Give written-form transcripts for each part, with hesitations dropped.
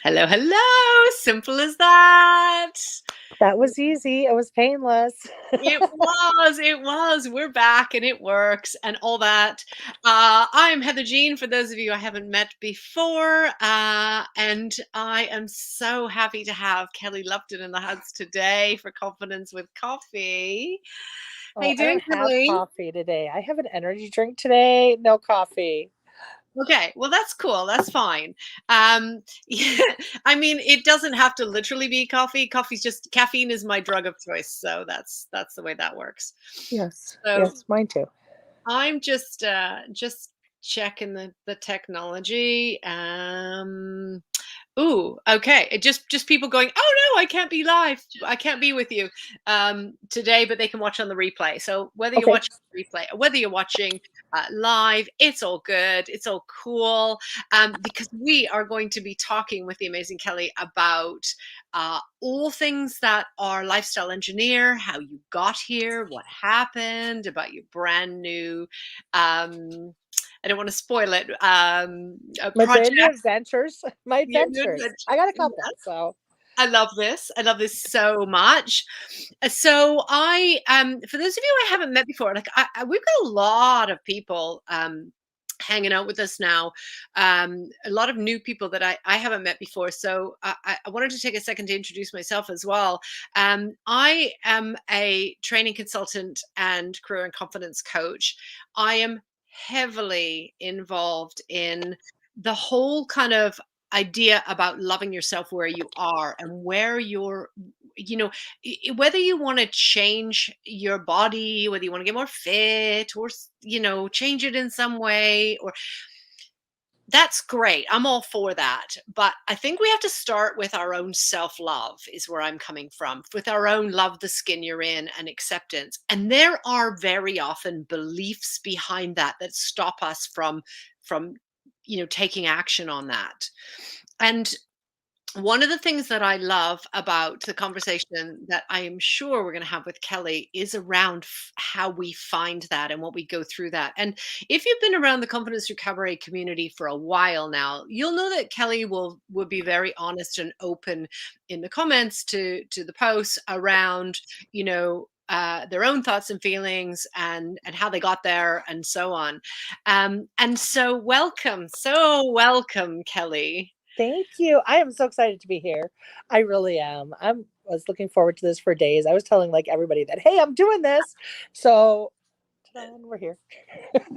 Hello, hello. Simple as that. That was easy. It was painless. It was. We're back and it works and all that. I'm Heather Jean, for those of you I haven't met before. And I am so happy to have Kelly Lupton in the house today for Confidence with Coffee. How Oh, you I doing, don't have Kelly? coffee today. I have an energy drink today. No coffee. Okay, well that's cool. That's fine. Yeah, I mean, it doesn't have to literally be coffee. Coffee's just caffeine is my drug of choice, so that's the way that works. Yes. So Yes, mine too. I'm just checking the technology. Ooh, okay. It just people going, "Oh no, I can't be live. I can't be with you today," but they can watch on the replay. So whether you're Okay. watching the replay or whether you're watching live, it's all good. It's all cool because we are going to be talking with the amazing Kelly about all things that are lifestyle engineer, how you got here, what happened, about your brand new um, I don't want to spoil it. A My project. brand new adventures. My Your new adventures. adventure. I got a couple. Yes, So, I love this. I love this so much. So for those of you I haven't met before, like we've got a lot of people hanging out with us now. A lot of new people that I haven't met before. So I wanted to take a second to introduce myself as well. I am a training consultant and career and confidence coach. I am heavily involved in the whole kind of idea about loving yourself where you are and where you're, whether you want to change your body, whether you want to get more fit or change it in some way, or that's great. I'm all for that. But I think we have to start with our own self love, is where I'm coming from, with our own love the skin you're in and acceptance. And there are very often beliefs behind that stop us from taking action on that. And one of the things that I love about the conversation that I am sure we're going to have with Kelly is around how we find that and what we go through that. And if you've been around the Confidence Through Cabaret community for a while now, you'll know that Kelly will be very honest and open in the comments to the posts around, their own thoughts and feelings and how they got there and so on. And so welcome, Kelly. thank you. I am so excited to be here. I really am. Was looking forward to this for days. I was telling like everybody that, "Hey, I'm doing this." So, ta-da, we're here.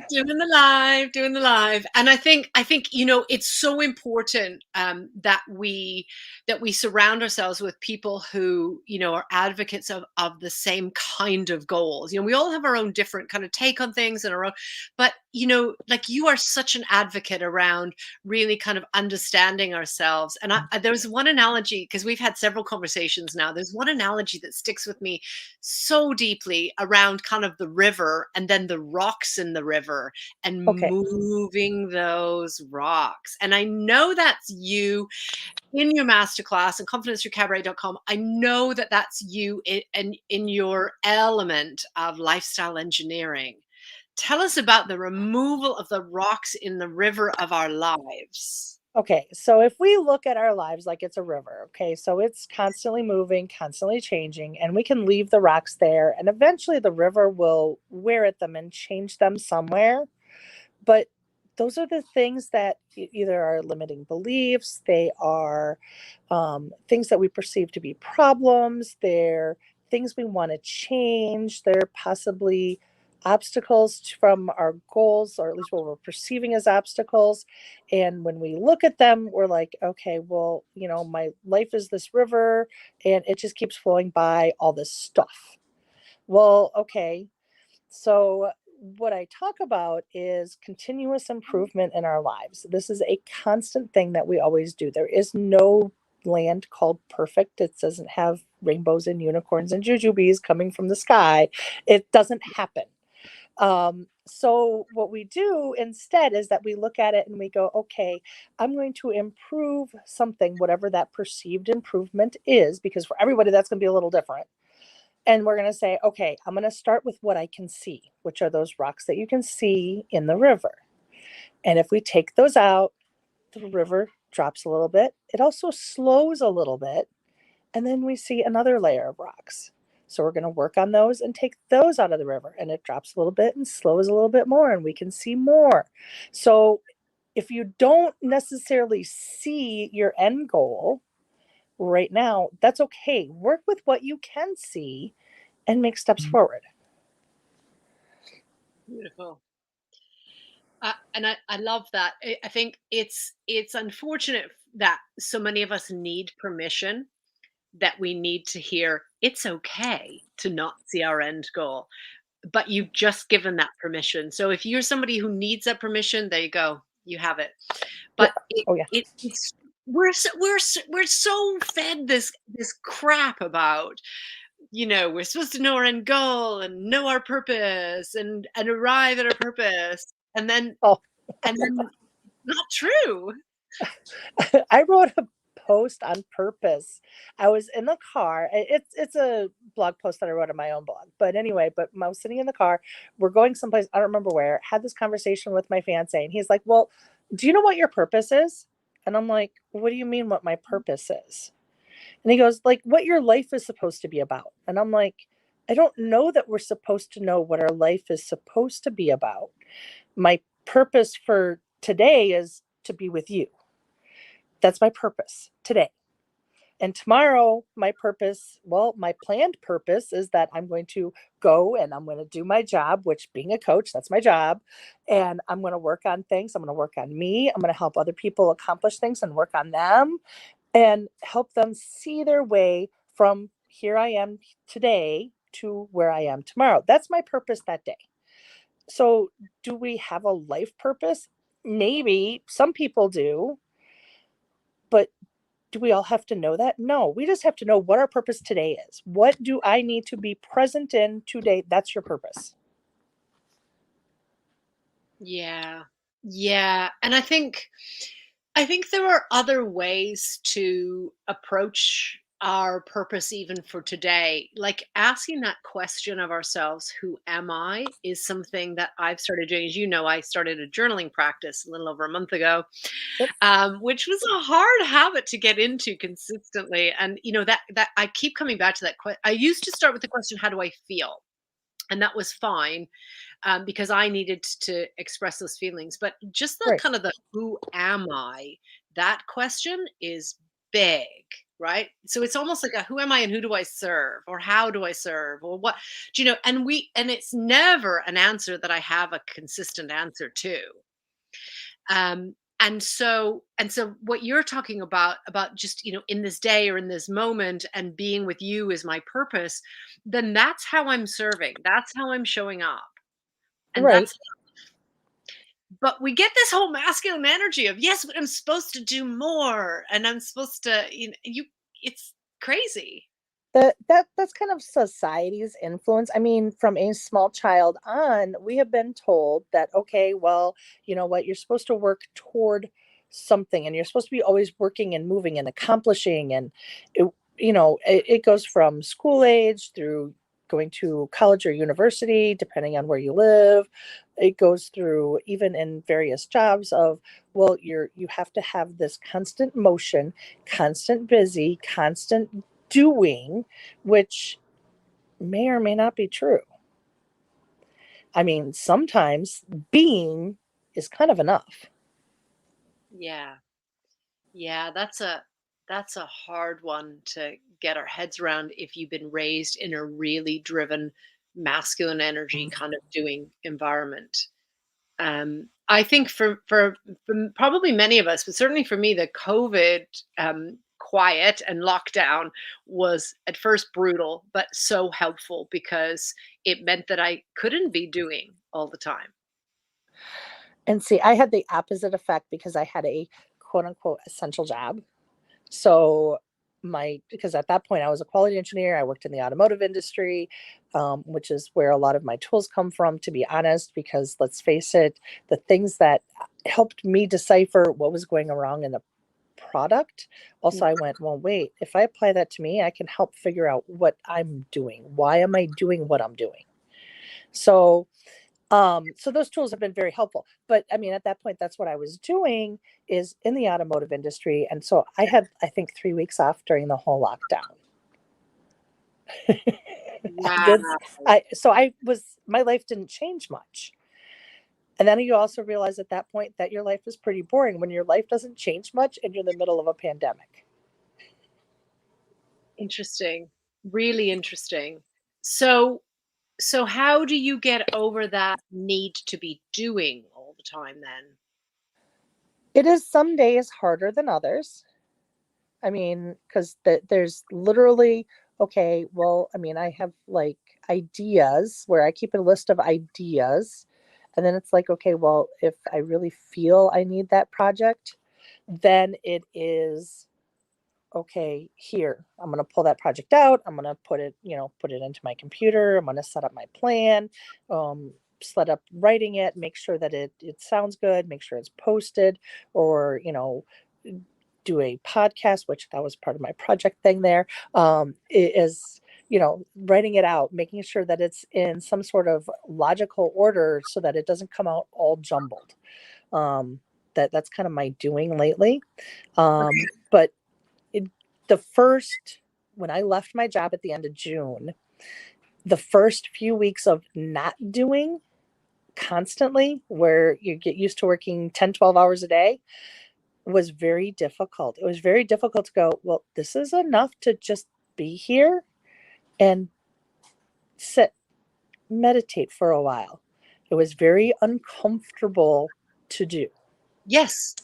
Doing the live, and I think it's so important that we surround ourselves with people who are advocates of the same kind of goals. We all have our own different kind of take on things and our own, but like you are such an advocate around really kind of understanding ourselves. And there's one analogy, because we've had several conversations now. There's one analogy that sticks with me so deeply around kind of the river and then the rocks in the river and Okay. moving those rocks. And I know that's you in your masterclass and confidencethroughcabaret.com. I know that that's you in your element of lifestyle engineering. Tell us about the removal of the rocks in the river of our lives. Okay, so if we look at our lives like it's a river, okay, so it's constantly moving, constantly changing, and we can leave the rocks there, and eventually the river will wear at them and change them somewhere. But those are the things that either are limiting beliefs, they are things that we perceive to be problems, they're things we want to change, they're possibly obstacles from our goals, or at least what we're perceiving as obstacles. And when we look at them, we're like, okay, well, my life is this river and it just keeps flowing by all this stuff. Well, okay, so, what I talk about is continuous improvement in our lives. This is a constant thing that we always do. There is no land called perfect. It doesn't have rainbows and unicorns and jujubes coming from the sky. It doesn't happen. So, what we do instead is that we look at it and we go, okay, I'm going to improve something, whatever that perceived improvement is, because for everybody, that's going to be a little different. And we're going to say, okay, I'm going to start with what I can see, which are those rocks that you can see in the river. And if we take those out, the river drops a little bit. It also slows a little bit. And then we see another layer of rocks. So we're going to work on those and take those out of the river. And it drops a little bit and slows a little bit more, and we can see more. So if you don't necessarily see your end goal right now, that's okay. Work with what you can see and make steps forward. Beautiful. And I love that. I think it's unfortunate that so many of us need permission, that we need to hear it's okay to not see our end goal. But you've just given that permission. So if you're somebody who needs that permission, there you go. You have it. Yeah. But it, Oh, yeah. it's we're so fed this crap about, we're supposed to know our end goal and know our purpose and arrive at our purpose, and then Oh, not true. I wrote a post on purpose. I was in the car. It's a blog post that I wrote on my own blog. But anyway, I was sitting in the car. We're going someplace, I don't remember where. Had this conversation with my fiance, and he's like, "Well, do you know what your purpose is?" And I'm like, "What do you mean what my purpose is?" And he goes, "Like what your life is supposed to be about." And I'm like, "I don't know that we're supposed to know what our life is supposed to be about. My purpose for today is to be with you. That's my purpose today. And tomorrow, my planned purpose is that I'm going to go and I'm going to do my job, which being a coach, that's my job. And I'm going to work on things. I'm going to work on me. I'm going to help other people accomplish things and work on them and help them see their way from here I am today to where I am tomorrow. That's my purpose that day. So, do we have a life purpose? Maybe some people do, but do we all have to know that? No, we just have to know what our purpose today is. What do I need to be present in today? That's your purpose. Yeah. Yeah. And I think there are other ways to approach our purpose even for today. Like asking that question of ourselves, who am I, is something that I've started doing. As you know, I started a journaling practice a little over a month ago, Yep. which was a hard habit to get into consistently. And that I keep coming back to that question. I used to start with the question, how do I feel? And that was fine, because I needed to express those feelings. But just the Right. kind of the who am I, that question is big, right? So it's almost like a who am I and who do I serve, or how do I serve, or what and it's never an answer that I have a consistent answer to. And so what you're talking about just in this day or in this moment, and being with you is my purpose, then that's how I'm serving, that's how I'm showing up. And Right. that's but we get this whole masculine energy of, yes, but I'm supposed to do more, and I'm supposed to, it's crazy. That's kind of society's influence. I mean, from a small child on, we have been told that, okay, well, you know what, you're supposed to work toward something, and you're supposed to be always working and moving and accomplishing. And it, it goes from school age through going to college or university, depending on where you live. It goes through even in various jobs of, well, you have to have this constant motion, constant busy, constant doing, which may or may not be true. I mean, sometimes being is kind of enough. Yeah. Yeah, that's a hard one to get our heads around if you've been raised in a really driven masculine energy kind of doing environment. I think for probably many of us, but certainly for me, the COVID quiet and lockdown was at first brutal, but so helpful because it meant that I couldn't be doing all the time. And see, I had the opposite effect because I had a quote unquote essential job. So because at that point I was a quality engineer, I worked in the automotive industry, which is where a lot of my tools come from, to be honest, because let's face it, the things that helped me decipher what was going wrong in the product. Also, I went, well, wait, if I apply that to me, I can help figure out what I'm doing. Why am I doing what I'm doing? So So those tools have been very helpful. But I mean, at that point, that's what I was doing is in the automotive industry. And so I had, I think, 3 weeks off during the whole lockdown. Wow. My life didn't change much. And then you also realize at that point that your life is pretty boring when your life doesn't change much and you're in the middle of a pandemic. Interesting. Really interesting. So so how do you get over that need to be doing all the time then? It is some days harder than others. I mean, because there's literally, okay, well, I mean, I have like ideas where I keep a list of ideas. And then it's like, okay, well, if I really feel I need that project, then it is, okay, here, I'm going to pull that project out. I'm going to put it into my computer. I'm going to set up my plan, set up writing it, make sure that it sounds good, make sure it's posted, or, do a podcast, which that was part of my project thing there. It is, writing it out, making sure that it's in some sort of logical order so that it doesn't come out all jumbled. That's kind of my doing lately. But it, the first, when I left my job at the end of June, the first few weeks of not doing constantly, where you get used to working 10, 12 hours a day, was very difficult. It was very difficult to go, well, this is enough to just be here and sit, meditate for a while. It was very uncomfortable to do. Yes.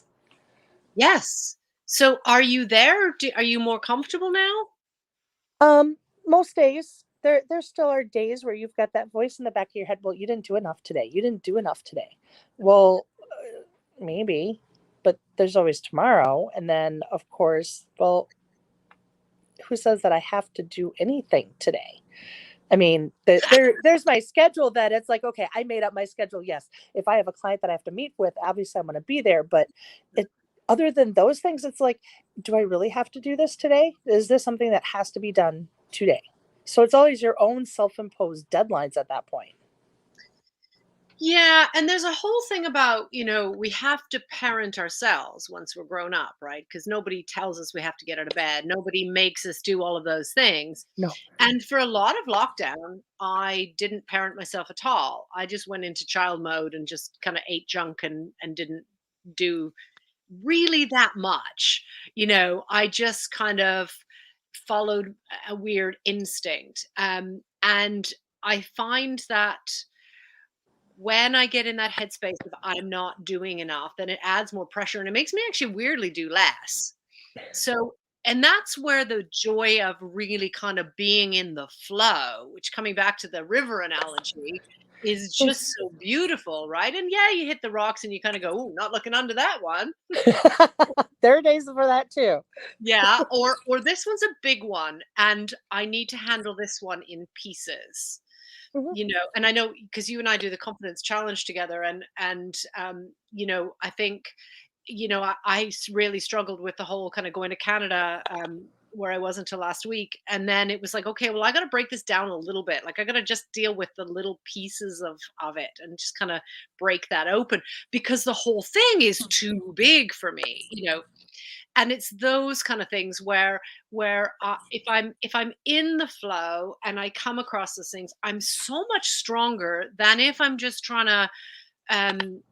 Yes. So are you there? Are you more comfortable now? Most days there still are days where you've got that voice in the back of your head. Well, you didn't do enough today. You didn't do enough today. Well, maybe, but there's always tomorrow. And then of course, well, who says that I have to do anything today? I mean, there's my schedule that it's like, okay, I made up my schedule. Yes. If I have a client that I have to meet with, obviously I'm going to be there. But other than those things, it's like, do I really have to do this today? Is this something that has to be done today? So it's always your own self-imposed deadlines at that point. Yeah, and there's a whole thing about, we have to parent ourselves once we're grown up, right? Because nobody tells us we have to get out of bed. Nobody makes us do all of those things. No. And for a lot of lockdown, I didn't parent myself at all. I just went into child mode and just kind of ate junk and didn't do really that much. I just kind of followed a weird instinct. And I find that when I get in that headspace of I'm not doing enough, then it adds more pressure and it makes me actually weirdly do less. So, and that's where the joy of really kind of being in the flow, which coming back to the river analogy, is just so beautiful, right? And yeah, you hit the rocks and you kind of go, "Ooh, not looking under that one." There are days for that too. Yeah, or this one's a big one and I need to handle this one in pieces. Mhm. And I know because you and I do the confidence challenge together, and I think really struggled with the whole kind of going to Canada, where I was until last week, and then it was like, okay, well, I got to break this down a little bit. Like I got to just deal with the little pieces of it and just kind of break that open because the whole thing is too big for me. And it's those kind of things where if I'm in the flow and I come across those things, I'm so much stronger than if I'm just trying to um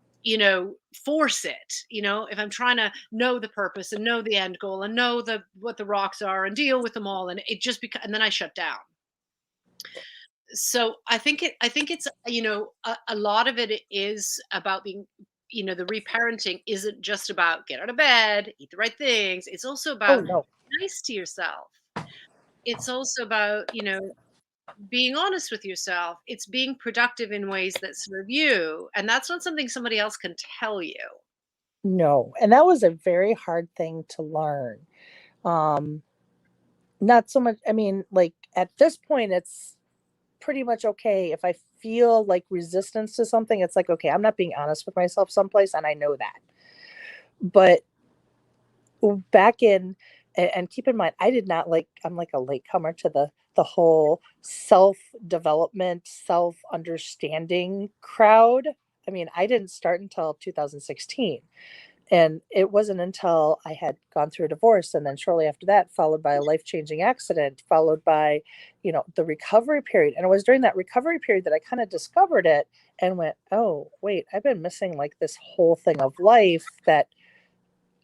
force it. If I'm trying to know the purpose and know the end goal and know the what the rocks are and deal with them all, and it just and then I shut down. So I think it's a lot of it is about being, the reparenting isn't just about get out of bed, eat the right things. It's also Oh about no. nice to yourself. It's also about, being honest with yourself. It's being productive in ways that serve you, and that's not something somebody else can tell you. No. And that was a very hard thing to learn. Um, Not so much, I mean, like at this point, it's pretty much okay. If I feel like resistance to something, it's like, okay, I'm not being honest with myself someplace, and I know that. But back in And keep in mind, I'm like a latecomer to the whole self-development, self-understanding crowd. I mean, I didn't start until 2016. And it wasn't until I had gone through a divorce, and then shortly after that, followed by a life-changing accident, followed by, the recovery period. And it was during that recovery period that I kind of discovered it and went, oh, wait, I've been missing like this whole thing of life that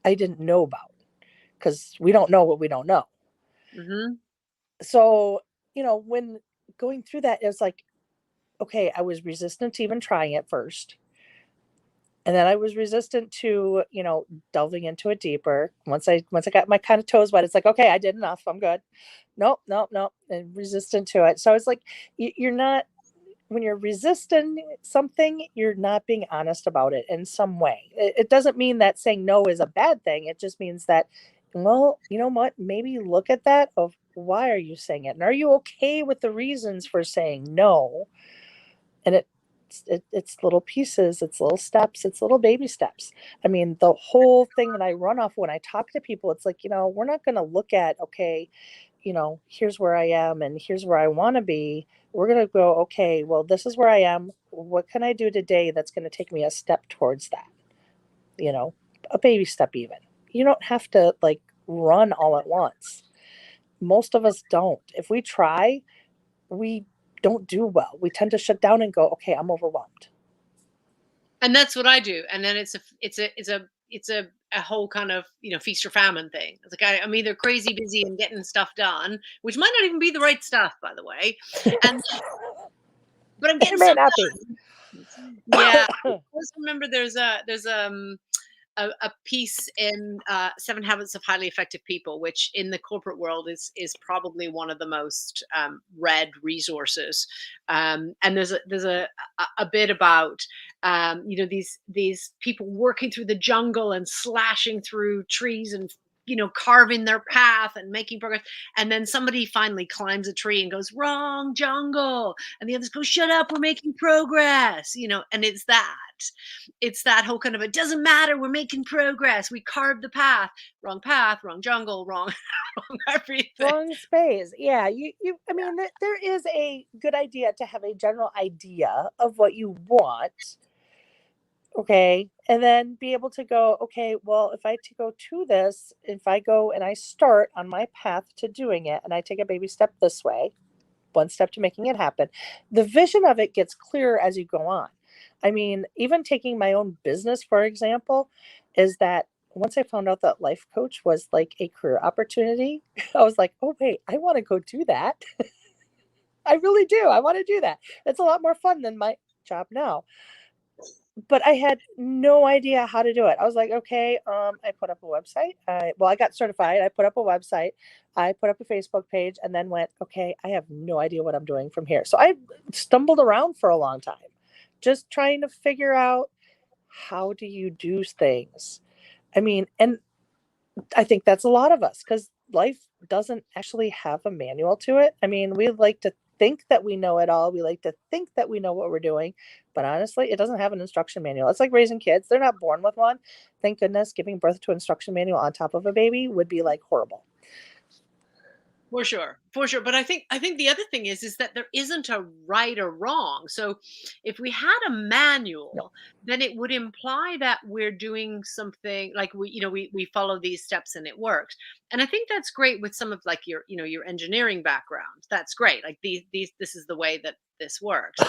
I didn't know about, because we don't know what we don't know. Mm-hmm. So, when going through that, it's like, okay, I was resistant to even trying it first. And then I was resistant to, delving into it deeper. Once I got my kind of toes wet, it's like, okay, I did enough. I'm good. Nope, nope, nope. And resistant to it. So it's like, you're not, when you're resisting something, you're not being honest about it in some way. It doesn't mean that saying no is a bad thing. It just means that, well, you know what? Maybe look at that of why are you saying it? And are you okay with the reasons for saying no? And it's little pieces, it's little steps, it's little baby steps. I mean, the whole thing that I run off when I talk to people, it's like, we're not going to look at, okay, here's where I am and here's where I want to be. We're going to go, okay, well, this is where I am. What can I do today that's going to take me a step towards that? A baby step even. You don't have to like run all at once. Most of us don't. If we try, we don't do well. We tend to shut down and go, okay, I'm overwhelmed. And that's what I do. And then it's a whole kind of, feast or famine thing. It's like I'm either crazy busy and getting stuff done, which might not even be the right stuff, by the way. And but I'm It getting may stuff not be. done. Yeah. I always remember there's a piece in Seven Habits of Highly Effective People, which in the corporate world is probably one of the most read resources. And there's a bit about these people working through the jungle and slashing through trees and carving their path and making progress. And then somebody finally climbs a tree and goes, wrong jungle. And the others go, shut up, we're making progress. And it's that whole kind of, it doesn't matter, we're making progress, we carved the path, wrong jungle, wrong wrong everything. Wrong space. Yeah, I mean, there is a good idea to have a general idea of what you want. Okay. And then be able to go, okay, well, if I to go to this, if I go and I start on my path to doing it and I take a baby step this way, one step to making it happen, the vision of it gets clearer as you go on. I mean, even taking my own business, for example, is that once I found out that life coach was like a career opportunity, I was like, oh, wait, I want to go do that. I really do. I want to do that. It's a lot more fun than my job now. But I had no idea how to do it. I was like, okay, I put up a website. I got certified. I put up a website. I put up a Facebook page and then went, okay, I have no idea what I'm doing from here. So I stumbled around for a long time, just trying to figure out, how do you do things? I mean, and I think that's a lot of us, because life doesn't actually have a manual to it. I mean, we like to think that we know it all. We like to think that we know what we're doing, but honestly, it doesn't have an instruction manual. It's like raising kids. They're not born with one. Thank goodness. Giving birth to an instruction manual on top of a baby would be like horrible. For sure, for sure. But I think the other thing is that there isn't a right or wrong. So if we had a No. manual, then it would imply that we're doing something like we follow these steps and it works. And I think that's great with some of like your engineering background. That's great. Like these this is the way that this works.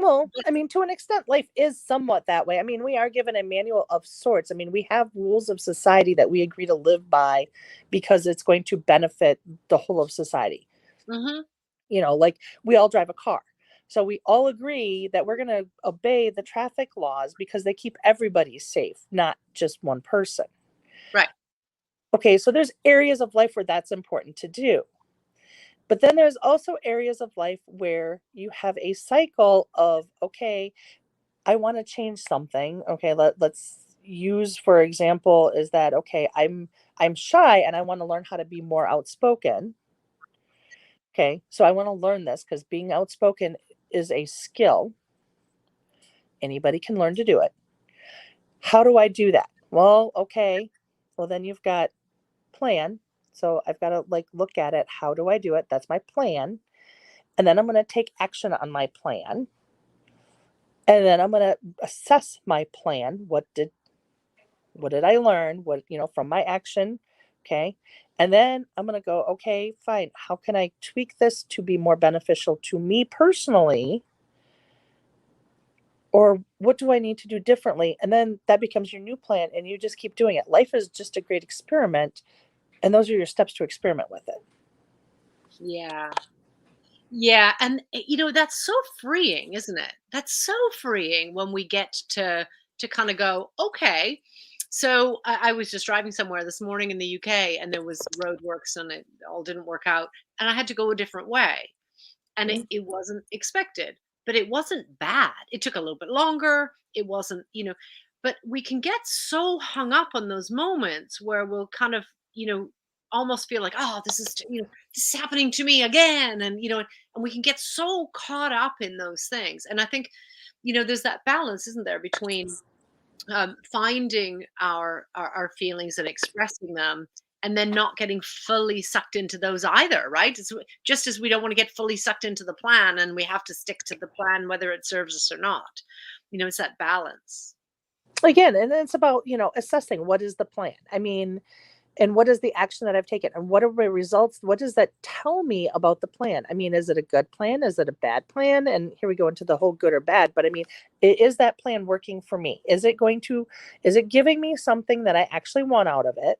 Well, But I mean, to an extent, life is somewhat that way. I mean, we are given a manual of sorts. I mean, we have rules of society that we agree to live by because it's going to benefit the whole of society. mhm, Like we all drive a car. So we all agree that we're going to obey the traffic laws because they keep everybody safe, not just one person. right. Okay, so there's areas of life where that's important to do. But then there's also areas of life where you have a cycle of, okay, I want to change something. Okay, let's use for example is that, okay, I'm shy and I want to learn how to be more outspoken. Okay, so I want to learn this because being outspoken is a skill. Anybody can learn to do it. How do I do that? Well, okay. Well, then you've got plan. So I've got to like look at it. How do I do it? That's my plan. And then I'm going to take action on my plan. And then I'm going to assess my plan. What did I learn? What, from my action? Okay. And then I'm going to go, okay, fine. How can I tweak this to be more beneficial to me personally? Or what do I need to do differently? And then that becomes your new plan and you just keep doing it. Life is just a great experiment. And those are your steps to experiment with it. Yeah. Yeah, and that's so freeing, isn't it? That's so freeing when we get to kind of go, okay. So I was just driving somewhere this morning in the UK, and there was roadworks, and it all didn't work out, and I had to go a different way, and it, Mm. it wasn't expected, but it wasn't bad. It took a little bit longer. It wasn't, but we can get so hung up on those moments where we'll kind of, almost feel like, oh, this is happening to me again, and we can get so caught up in those things. And I think, there's that balance, isn't there, between finding our feelings and expressing them, and then not getting fully sucked into those either, right? Just as we don't want to get fully sucked into the plan, and we have to stick to the plan whether it serves us or not. It's that balance. Again, and it's about, assessing what is the plan. I mean, and what is the action that I've taken? And what are my results? What does that tell me about the plan? I mean, is it a good plan? Is it a bad plan? And here we go into the whole good or bad. But I mean, is that plan working for me? Is it giving me something that I actually want out of it?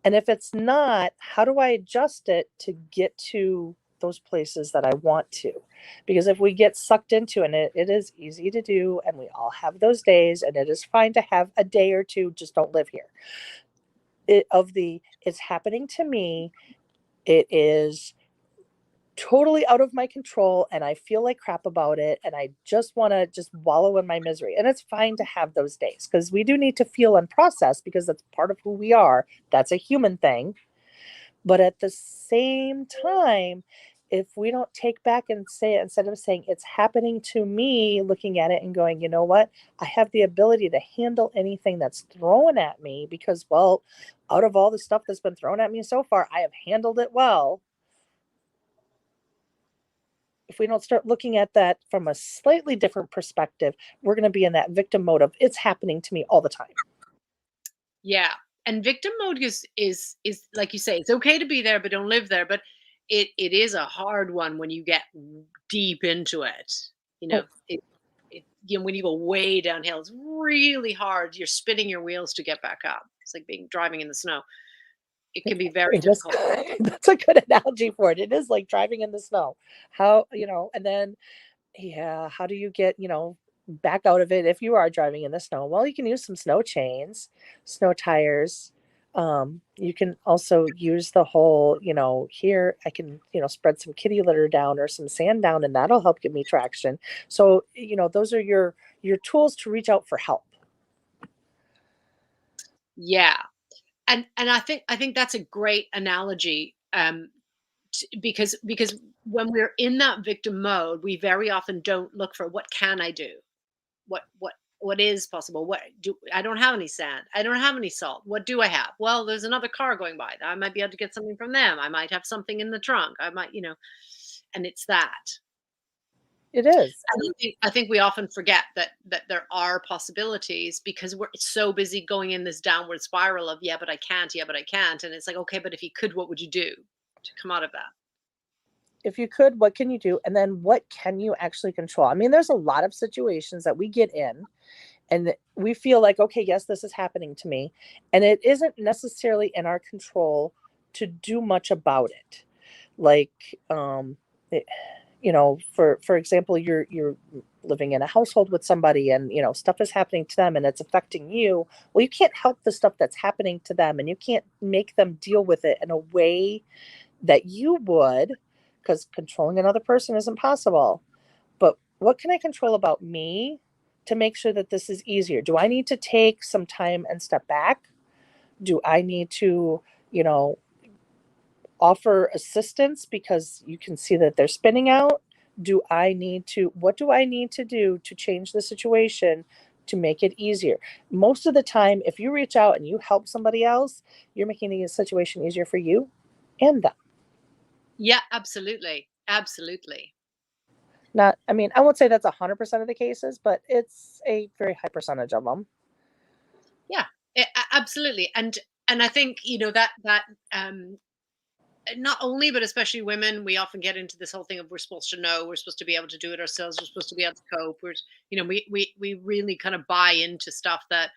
And if it's not, how do I adjust it to get to those places that I want to? Because if we get sucked into, and it is easy to do, and we all have those days, and it is fine to have a day or two, just don't live here. It's happening to me. It is totally out of my control and I feel like crap about it and I just want to just wallow in my misery. And it's fine to have those days because we do need to feel and process because that's part of who we are. That's a human thing. But at the same time, if we don't take back and say it, instead of saying it's happening to me, looking at it and going, you know what, I have the ability to handle anything that's thrown at me because, well, out of all the stuff that's been thrown at me so far, I have handled it well. If we don't start looking at that from a slightly different perspective, we're going to be in that victim mode of it's happening to me all the time. Yeah. And victim mode is like you say, it's okay to be there, but don't live there. But it is a hard one when you get deep into it. Oh, When you go way downhill, it's really hard. You're spinning your wheels to get back up. It's like driving in the snow. It can be very it is, difficult. that's a good analogy for it. It is like driving in the snow. How, and then, yeah, how do you get, back out of it if you are driving in the snow? Well, you can use some snow chains, snow tires. You can also use the whole, here I can, spread some kitty litter down or some sand down, and that'll help give me traction. So, those are your tools to reach out for help. Yeah. And I think that's a great analogy, because when we're in that victim mode, we very often don't look for what can I do, what is possible, what do I don't have any sand, I don't have any salt, what do I have? Well, there's another car going by, I might be able to get something from them, I might have something in the trunk, I might, and it's that. It is. And I think we often forget that there are possibilities because we're so busy going in this downward spiral of yeah, but I can't, yeah, but I can't, and it's like okay, but if you could, what would you do to come out of that? If you could, what can you do? And then what can you actually control? I mean, there's a lot of situations that we get in and we feel like, okay, yes, this is happening to me. And it isn't necessarily in our control to do much about it. Like, it, for example, you're living in a household with somebody and, stuff is happening to them and it's affecting you. Well, you can't help the stuff that's happening to them and you can't make them deal with it in a way that you would, because controlling another person is impossible. But what can I control about me to make sure that this is easier? Do I need to take some time and step back? Do I need to, offer assistance because you can see that they're spinning out? What do I need to do to change the situation to make it easier. Most of the time, if you reach out and you help somebody else, you're making the situation easier for you and them. Yeah, absolutely. Absolutely. Not, I mean, I won't say that's 100% of the cases, but it's a very high percentage of them. Yeah, absolutely. And I think, that not only, but especially women, we often get into this whole thing of we're supposed to know, we're supposed to be able to do it ourselves, we're supposed to be able to cope. We really kind of buy into stuff that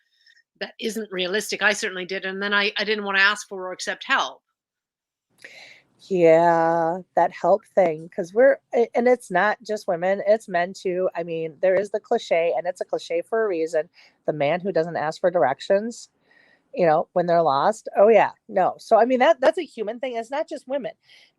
isn't realistic. I certainly did, and then I didn't want to ask for or accept help. Yeah, that help thing, because and it's not just women, it's men too. I mean, there is the cliche, and it's a cliche for a reason. The man who doesn't ask for directions, when they're lost. Oh yeah, no. So I mean, that's a human thing. It's not just women,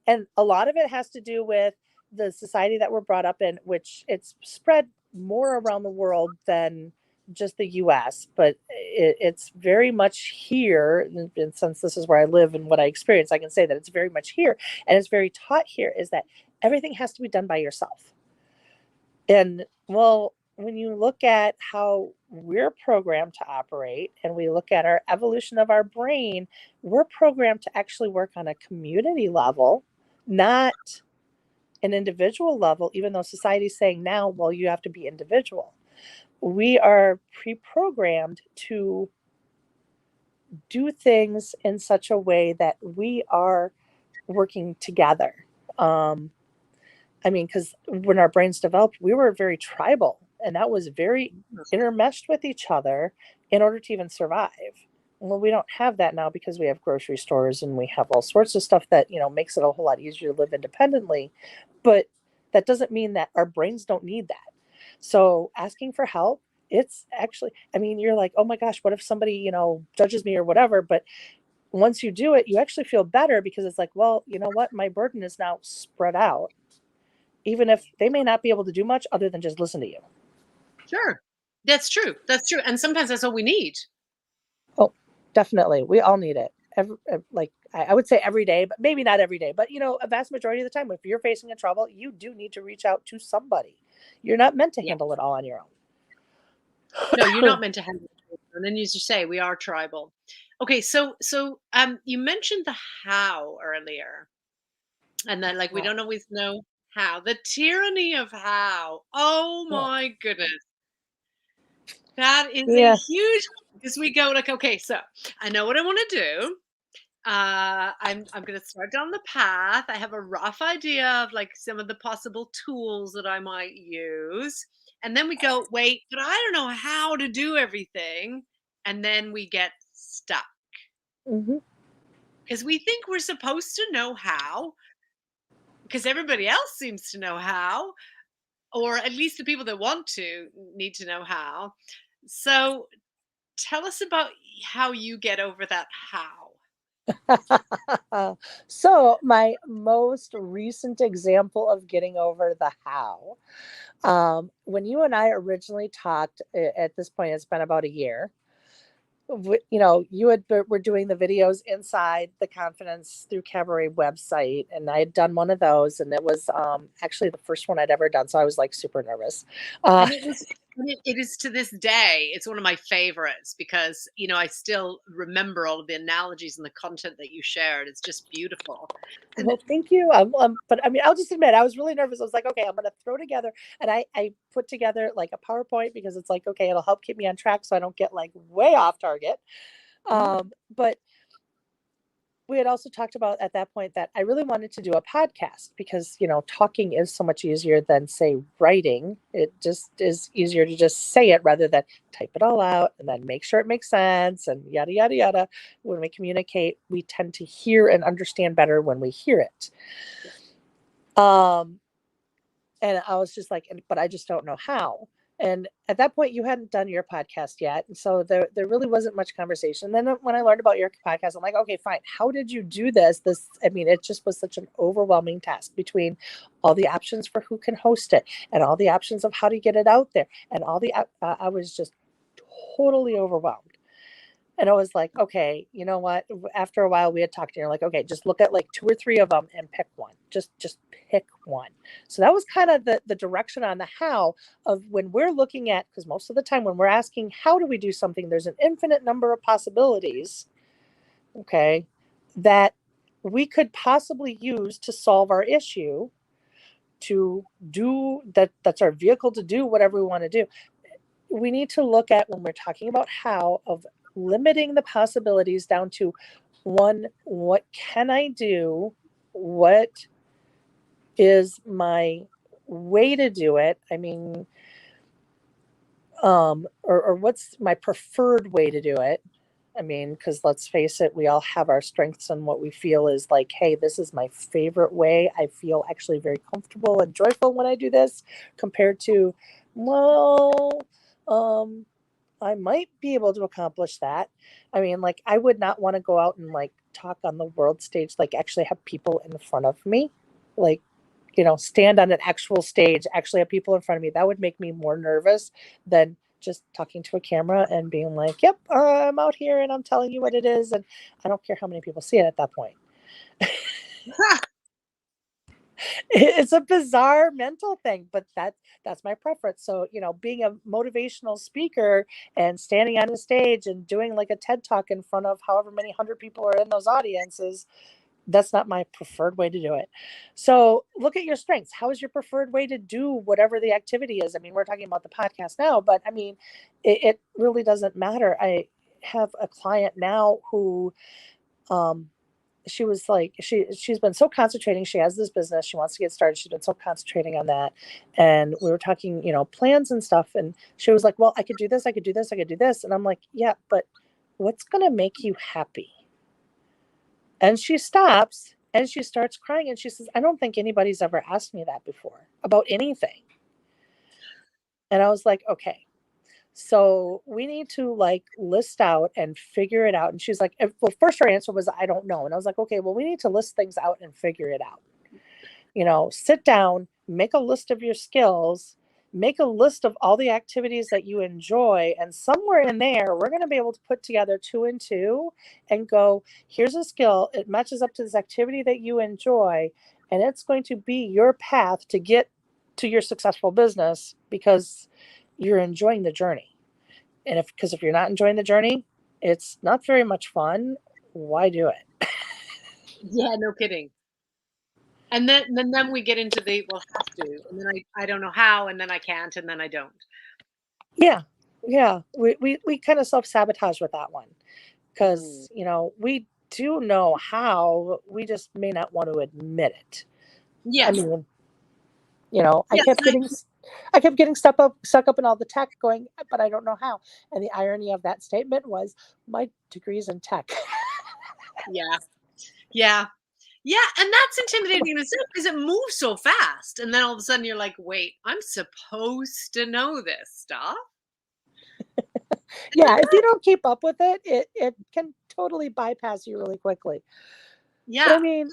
and a lot of it has to do with the society that we're brought up in, which it's spread more around the world than just the US, but it's very much here. And since this is where I live and what I experience, I can say that it's very much here, and it's very taught here is that everything has to be done by yourself. And well, when you look at how we're programmed to operate and we look at our evolution of our brain, we're programmed to actually work on a community level, not an individual level, even though society's saying now, well, you have to be individual. We are pre-programmed to do things in such a way that we are working together. Um, I mean, because when our brains developed, we were very tribal, and that was very intermeshed with each other in order to even survive. Well, we don't have that now because we have grocery stores and we have all sorts of stuff that, makes it a whole lot easier to live independently. But that doesn't mean that our brains don't need that. So asking for help, it's actually, I mean, you're like, oh my gosh, what if somebody, judges me or whatever? But once you do it, you actually feel better because it's like, well, you know what? My burden is now spread out, even if they may not be able to do much other than just listen to you. Sure, that's true. That's true, and sometimes that's all we need. Oh, definitely. We all need it. Like I would say every day, but maybe not every day. But a vast majority of the time, if you're facing a trouble, you do need to reach out to somebody. You're not meant to Yeah. handle it all on your No, you're not own. meant to handle it. And then, as you say, we are tribal. Okay, so you mentioned the how earlier, and then like we don't always know how. The tyranny of how. Oh my goodness. That is a Yeah. huge because we go like, okay, so I know what I want to do. I'm gonna start down the path. I have a rough idea of like some of the possible tools that I might use. And then we go, wait, but I don't know how to do everything. And then we get stuck Hmm. because we think we're supposed to know how because everybody else seems to know how, or at least the people that want to need to know how. So tell us about how you get over that how. So my most recent example of getting over the how, when you and I originally talked, at this point, it's been about a year. You were doing the videos inside the Confidence Through Cabaret website, and I had done one of those, and it was actually the first one I'd ever done, so I was like super nervous. Uh, And it is to this day, it's one of my favorites because, I still remember all of the analogies and the content that you shared. It's just beautiful. And well, thank you. But I mean, I'll just admit, I was really nervous. I was like, okay, I'm going to throw together, and I put together like a PowerPoint because it's like, okay, it'll help keep me on track so I don't get like way off target. But we had also talked about at that point that I really wanted to do a podcast because, talking is so much easier than, say, writing. It just is easier to just say it rather than type it all out and then make sure it makes sense and yada, yada, yada. When we communicate, we tend to hear and understand better when we hear it. Um, and I was just like, but I just don't know how. And at that point, you hadn't done your podcast yet. And so there really wasn't much conversation. Then when I learned about your podcast, I'm like, okay, fine. How did you do this? I mean, it just was such an overwhelming task between all the options for who can host it and all the options of how to get it out there. And I was just totally overwhelmed. And I was like, okay, you know what? After a while, we had talked, and you're like, okay, just look at like 2 or 3 of them and pick one. Just pick one. So that was kind of the direction on the how of when we're looking at, because most of the time when we're asking how do we do something, there's an infinite number of possibilities, okay, that we could possibly use to solve our issue, to do that. That's our vehicle to do whatever we want to do. We need to look at, when we're talking about how, of limiting the possibilities down to one, what can I do? What is my way to do it? I mean, or what's my preferred way to do it? I mean, because let's face it, we all have our strengths and what we feel is like, hey, this is my favorite way. I feel actually very comfortable and joyful when I do this, compared to, well, um, I might be able to accomplish that. I mean, like, I would not want to go out and like talk on the world stage, like actually have people in front of me, like, stand on an actual stage, actually have people in front of me. That would make me more nervous than just talking to a camera and being like, yep, I'm out here and I'm telling you what it is. And I don't care how many people see it at that point. It's a bizarre mental thing, but that's my preference. So, being a motivational speaker and standing on a stage and doing like a TED talk in front of however many hundred people are in those audiences, that's not my preferred way to do it. So look at your strengths. How is your preferred way to do whatever the activity is? I mean, we're talking about the podcast now, but I mean, it really doesn't matter. I have a client now who, um, she was like, she's been so concentrating. She has this business. She wants to get started. She's been so concentrating on that. And we were talking, plans and stuff. And she was like, well, I could do this. I could do this. I could do this. And I'm like, yeah, but what's going to make you happy? And she stops and she starts crying. And she says, I don't think anybody's ever asked me that before about anything. And I was like, okay, so we need to like list out and figure it out. And she's like, well, first her answer was, I don't know. And I was like, okay, well, we need to list things out and figure it out. Sit down, make a list of your skills, make a list of all the activities that you enjoy. And somewhere in there, we're going to be able to put together 2 and 2 and go, here's a skill. It matches up to this activity that you enjoy. And it's going to be your path to get to your successful business because you're enjoying the journey. And because if you're not enjoying the journey, it's not very much fun. Why do it? Yeah, no kidding. And then we get into the well have to, and then I don't know how, and then I can't, and then I don't. Yeah. Yeah. We kind of self sabotage with that one Mm. because, we do know how, we just may not want to admit it. I Yes, mean, yes, I kept getting stuck up in all the tech going, but I don't know how. And the irony of that statement was my degree's in tech. yeah, yeah, yeah, and that's intimidating in itself because it moves so fast, and then all of a sudden you're like, wait, I'm supposed to know this stuff. Yeah. If you don't keep up with it, it can totally bypass you really quickly. But I Yeah, mean,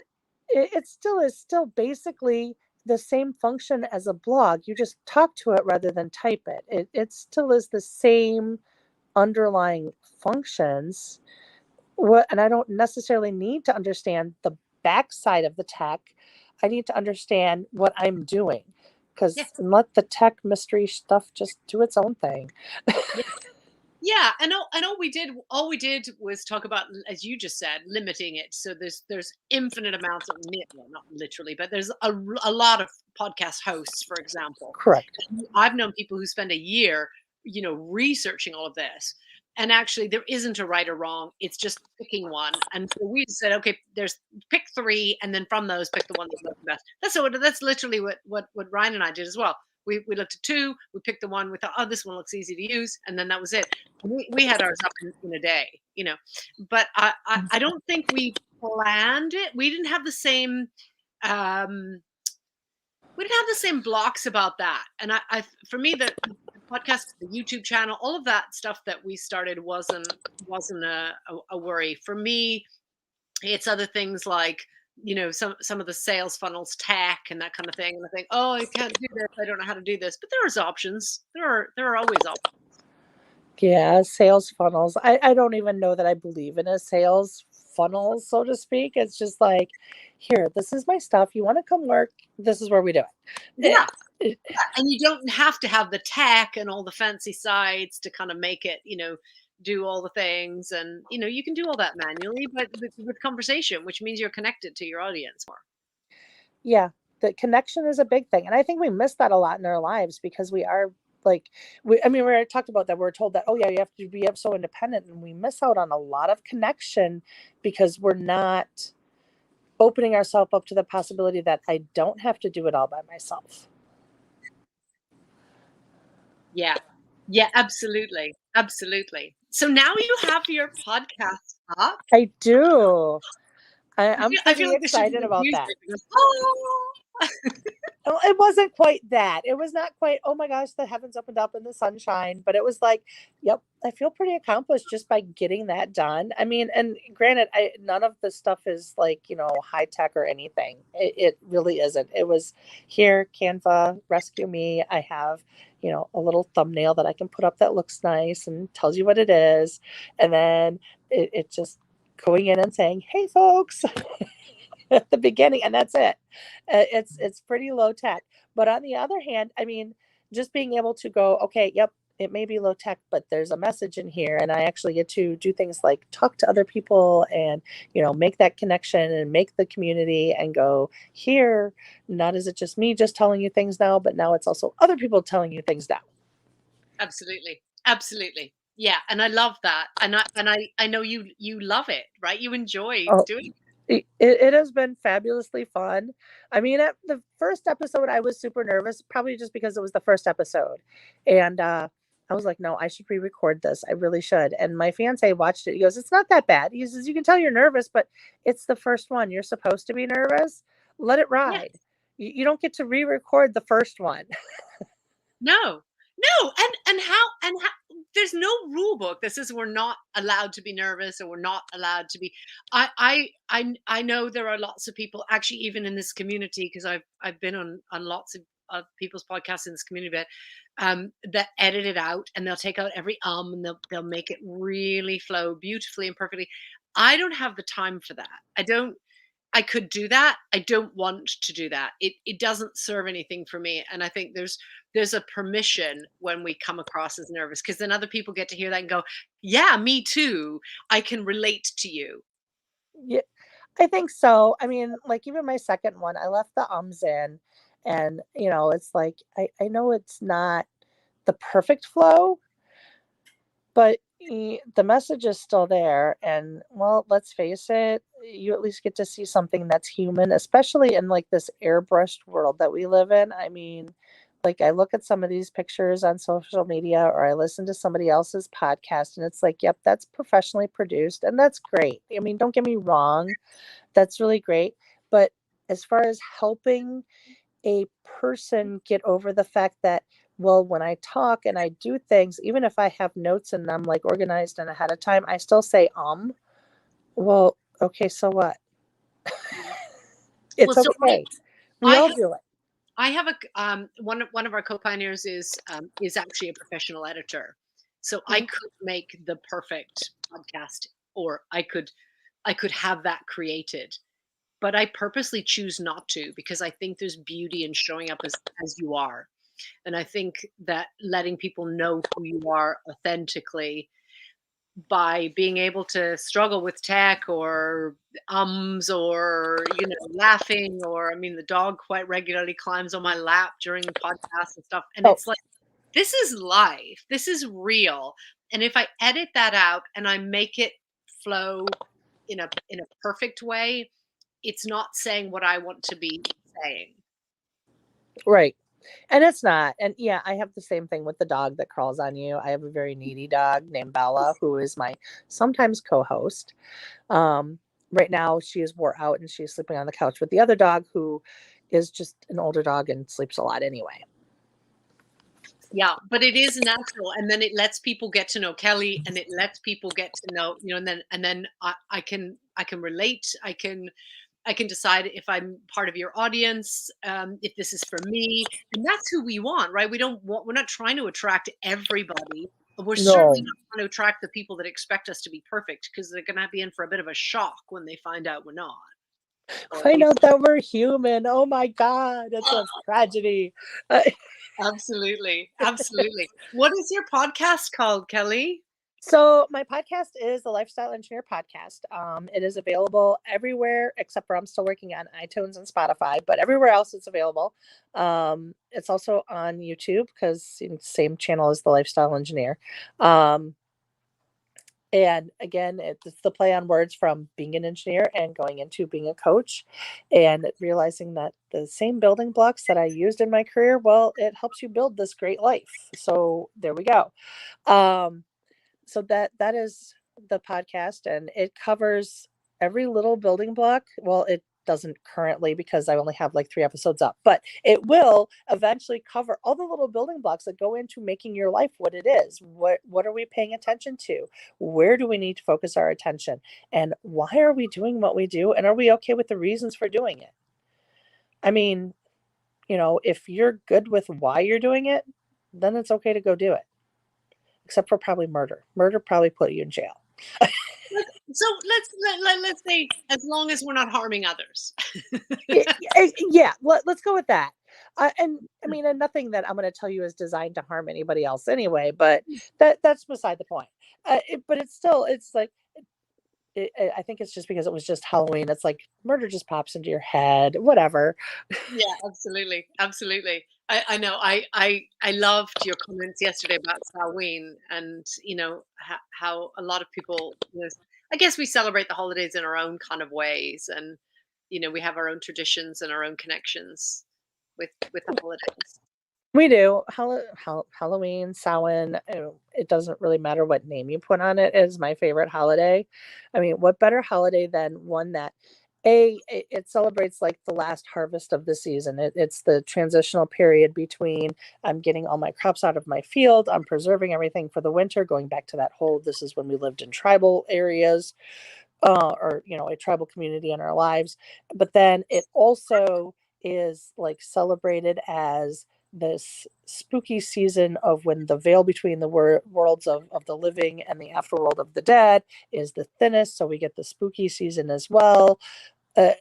it still is still basically the same function as a blog. You just talk to it rather than type it. It still is the same underlying functions. And I don't necessarily need to understand the backside of the tech. I need to understand what I'm doing, yeah, because let the tech mystery stuff just do its own thing. yeah. Yeah, and all we did was talk about, as you just said, limiting it. So there's infinite amounts of well, not literally, but there's a lot of podcast hosts, for example. Correct. And I've known people who spend a year, researching all of this. And actually there isn't a right or wrong. It's just picking one. And so we just said, okay, there's pick three, and then from those pick the one that looks the best. That's literally what Ryan and I did as well. We looked at two, we picked the one we thought, oh, this one looks easy to use, and then that was it. We had ours up in a day. But I don't think we planned it. We didn't have the same um we didn't have the same blocks about that. And I for me, the podcast, the YouTube channel, all of that stuff that we started wasn't a worry. For me, it's other things like, some of the sales funnels tech and that kind of thing. And I think, oh, I can't do this. I don't know how to do this. But there is options. There are always options. Yeah, sales funnels. I don't even know that I believe in a sales funnel, so to speak. It's just like, here, this is my stuff. You want to come work? This is where we do it. Yeah. And you don't have to have the tech and all the fancy sites to kind of make it, do all the things. And, you can do all that manually, but with conversation, which means you're connected to your audience more. Yeah, the connection is a big thing. And I think we miss that a lot in our lives because we are like, I mean, we already talked about that. We're told that, oh, yeah, you have to be so independent. And we miss out on a lot of connection because we're not opening ourselves up to the possibility that I don't have to do it all by myself. Yeah. Yeah, absolutely. Absolutely. So now you have your podcast up. I do. I'm I feel pretty like there should be excited like about music that. that goes, "Oh." Oh, it wasn't quite that. It was not quite, oh my gosh, the heavens opened up in the sunshine. But it was like, yep, I feel pretty accomplished just by getting that done. I mean, and granted, none of the stuff is like, high tech or anything. It really isn't. It was here, Canva, rescue me. I have, a little thumbnail that I can put up that looks nice and tells you what it is. And then it just going in and saying, hey, folks. At the beginning, and that's it. It's pretty low tech. But on the other hand, I mean, just being able to go, okay, yep, it may be low tech, but there's a message in here, and I actually get to do things like talk to other people and make that connection and make the community and go here. Not is it just me just telling you things now, but now it's also other people telling you things now. Absolutely. Absolutely. Yeah, and I love that. And I know you love it, right? You enjoy Oh, doing. it has been fabulously fun. I mean, at the first episode, I was super nervous, probably just because it was the first episode. And I was like, no, I should pre record this. I really should. And my fiance watched it. He goes, it's not that bad. He says, you can tell you're nervous, but it's the first one. You're supposed to be nervous. Let it Yeah. ride. You don't get to re record the first one. No. No, and how there's no rule book that says we're not allowed to be nervous or we're not allowed to be. I know there are lots of people actually even in this community because I've been on lots of people's podcasts in this community but that edit it out and they'll take out every and they'll make it really flow beautifully and perfectly. I don't have the time for that. I could do that. I don't want to do that. It doesn't serve anything for me. And I think there's a permission when we come across as nervous because then other people get to hear that and go, "Yeah, me too. I can relate to you." Yeah, I think so. I mean, like even my second one, I left the ums in, and it's like I know it's not the perfect flow, but the message is still there. And well, let's face it, you at least get to see something that's human, especially in like this airbrushed world that we live in. I mean, like I look at some of these pictures on social media or I listen to somebody else's podcast and it's like, yep, that's professionally produced and that's great. I mean, don't get me wrong, that's really great. But as far as helping a person get over the fact that, well, when I talk and I do things, even if I have notes and I'm like organized and ahead of time, I still say, well, okay, so what? Well, It's so okay. We I all have do it. I have a one of our co-pioneers is actually a professional editor. So I Mhm. could make the perfect podcast or I could have that created. But I purposely choose not to because I think there's beauty in showing up as you are. And I think that letting people know who you are authentically by being able to struggle with tech or or laughing or I mean the dog quite regularly climbs on my lap during the podcast and stuff and Oh, it's like this is life. This is real. And if I edit that out and I make it flow in a perfect way, it's not saying what I want to be saying. right. And it's not. And yeah, I have the same thing with the dog that crawls on you. I have a very needy dog named Bella, who is my sometimes co host. Right now, she is wore out and she's sleeping on the couch with the other dog, who is just an older dog and sleeps a lot anyway. Yeah, but it is natural, and then it lets people get to know Kelly, and it lets people get to know, and then I can relate. I can decide if I'm part of your audience, if this is for me, and that's who we want, right? We're not trying to attract everybody. We're certainly No. not going to attract the people that expect us to be perfect because they're going to be in for a bit of a shock when they find out we're not. Or at Find least out that we're human. Oh my God, it's a tragedy. Uh, absolutely, absolutely. What is your podcast called, Kelly? So my podcast is the Lifestyle Engineer podcast. It is available everywhere except for I'm still working on iTunes and Spotify, but everywhere else it's available. It's also on YouTube because same channel as the Lifestyle Engineer. Um, and again, it's the play on words from being an engineer and going into being a coach, and realizing that the same building blocks that I used in my career, well, it helps you build this great life. So there we go. Um, so that is the podcast, and it covers every little building block. Well, it doesn't currently because I only have like 3 episodes up, but it will eventually cover all the little building blocks that go into making your life what it is. What are we paying attention to? Where do we need to focus our attention? And why are we doing what we do? And are we okay with the reasons for doing it? I mean, if you're good with why you're doing it, then it's okay to go do it. Except for probably murder. Murder probably put you in jail. So let's say as long as we're not harming others. Yeah, let's go with that. And I mean, and nothing that I'm going to tell you is designed to harm anybody else anyway, but that's beside the point. But it's like, I think it's just because it was just Halloween. It's like murder just pops into your head, whatever. Yeah, absolutely, absolutely. I know. I loved your comments yesterday about Halloween, and how a lot of people. I guess we celebrate the holidays in our own kind of ways, and we have our own traditions and our own connections with the holidays. We do. Halloween, Samhain, it doesn't really matter what name you put on it, is my favorite holiday. I mean, what better holiday than one that it celebrates like the last harvest of the season. It's the transitional period between I'm getting all my crops out of my field, I'm preserving everything for the winter, going back to that whole this is when we lived in tribal areas, or a tribal community in our lives. But then it also is like celebrated as this spooky season of when the veil between the worlds of the living and the afterworld of the dead is the thinnest, so we get the spooky season as well. uh,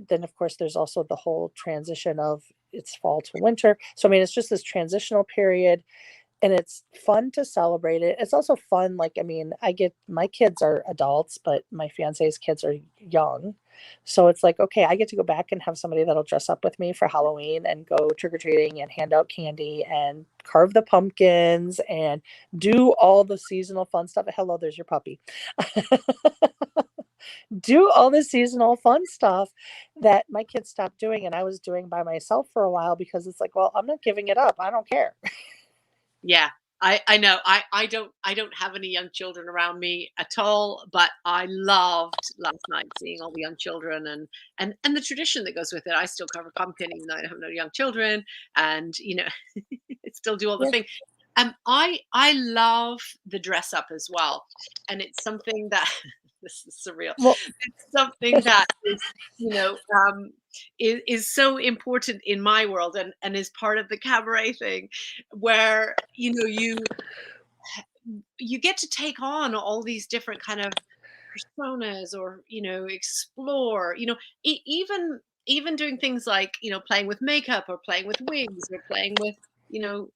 then of course there's also the whole transition of it's fall to winter, so I mean it's just this transitional period, and it's fun to celebrate it. It's also fun, like, I mean, I get my kids are adults, but my fiance's kids are young. So it's like, okay, I get to go back and have somebody that'll dress up with me for Halloween and go trick-or-treating and hand out candy and carve the pumpkins and do all the seasonal fun stuff. Hello, there's your puppy. Do all the seasonal fun stuff that my kids stopped doing and I was doing by myself for a while, because it's like, well, I'm not giving it up. I don't care. Yeah, I know. I don't have any young children around me at all, but I loved last night seeing all the young children and the tradition that goes with it. I still cover pumpkin even though I have no young children, and still do all the Yeah. thing. I love the dress up as well, and it's something that this is surreal. Well, It's something that is so important in my world, and is part of the cabaret thing, where you get to take on all these different kind of personas, or explore, even doing things like playing with makeup, or playing with wigs, or playing with you know